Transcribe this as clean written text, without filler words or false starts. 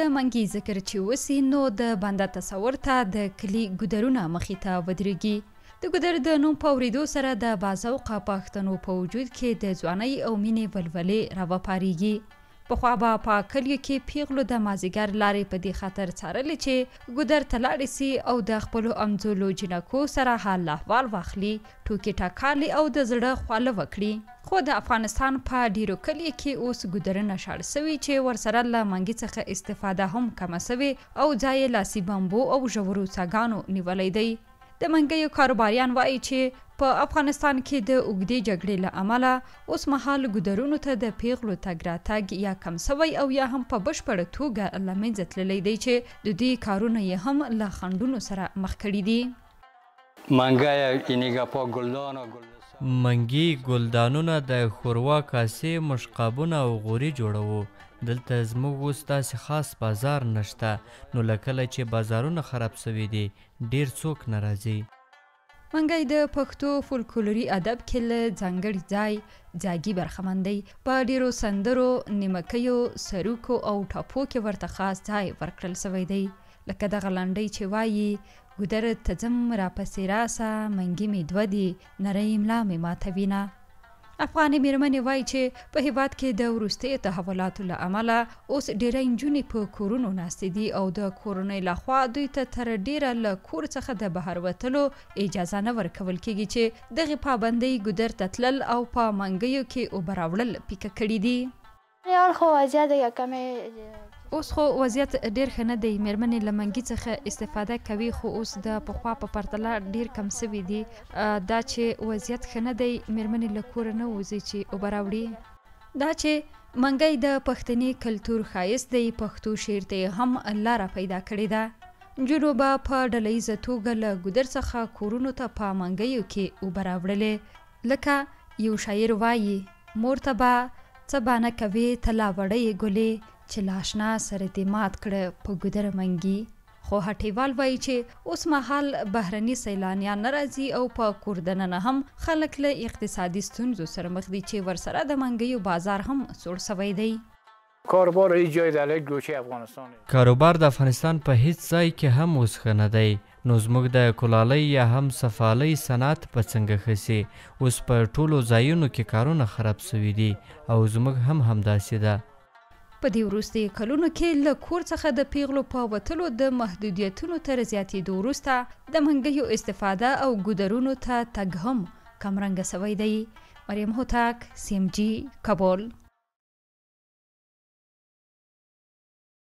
د منګي ذکر چې وسی نو د بنده تصور ته د کلی ګودرونه مخې ته ودرېږي د ګودر د نوم په اورېدو سره د بازوقه پښتنو په وجود کې د ځوانۍ او مینې ولولې راوپارېږي پخوا به په کلیو کې پیغلو د مازدیګر لارې په دې خاطر څارلې چې ګودر ته لاړې سي او د خپلو امځولو جنکو سره حال احوال واخلي ټوکې ټکالې او د زړه خواله وکړي خو د افغانستان په ډیرو کلیو کې اوس ګودرونه شاړ سوي چې ورسره له منګي څخه استفاده هم کمه سوې او ځای یې لاسي بمبو او ژورو څاګانو نیولی دی د منګیو کاروباریان وایي چې په افغانستان کې د اوږدې جګړې له امله اوس مهال ګودرونو ته د پیغلو تګ راتګ یا کم سوی او یا هم په بشپړه توګه له منځه تللی دی چې د دې کارونه یې هم له خنډونو سره مخ کړي دي منګي ګلدانونه د ښوروا کاسې مشقابونه او غوري جوړوو دلته زموږ اوس داسې خاص بازار نشته نو له کله چې بازارونه خراب سوي دي ډیر څوک نه راځي منګی د پښتو فولکلوري ادب کې له ځانګړي ځاګي برخمن دی په ډیرو سندرو نیمکیو سروکو او ټاپو کې ورته خاص ځای ورکړل سوی دی لکه دغه لنډۍ چې وایي ګودر ته ځم راپسې راسه منګي مې دوه دي نرۍ ملا مې ماتوینه افغاني میرمنې وایي چې په هیواد کې د وروستیو تحولاتو له امله اوس ډیری نجونې په کورونو ناستې دي او د کورنۍ لخوا دوی ته تر ډیره له کور څخه د بهر وتلو اجازه نه ورکول کیږي چې دغې پابندۍ ګودر ته تلل او په منګیو کې اوبه راوړل پیکه کړي دي اوس خو وضعیت ډیر ښه نه دی میرمنې له منګي څخه استفاده کوي خو اوس د پخوا په پرتله ډیر کم سوي دي دا چې وضعیت ښه نه دی میرمنې له کوره نه وځي چې اوبه راوړي دا چې منګی د پښتني کلتور ښایست دی پښتو شعر ته هم لاره پیدا کړې ده نجونو به په ډله ییزه توګه له ګودر څخه کورونو ته په منګیو کې اوبه راوړلې لکه یو شاعر وایي مور ته به څه بانه کوې ته لا وړی ګلې چې لاشنا سره دې مات کړه په ګودر منګي خو هټیوال وایي چې اوس مهال بهرني سیلانیان نه راځي او په کور دننه هم خلک له اقتصادي ستونزو سره مخ دي چې ورسره د منګیو بازار هم سوړ سوی دی کاروبار هیچ جای در یک گوشه افغانستان کاروبار د افغانستان په هیڅ ځای کې هم اوس ښه نه دی نو زموږ د کلالۍ یا هم سفالۍ صنعت په څنګه ښه سي اوس په ټولو ځایونو کې کارونه خراب سوي دي او زموږ هم همداسې ده په دې وروستي کلونو کې له کور څخه د پیغلو په وتلو د محدودیتونو تر زیاتېدو وروسته د منګیو استفاده او ګودرونو ته تګ هم کمرنګه سوی دی مریم هوتک CMG کابل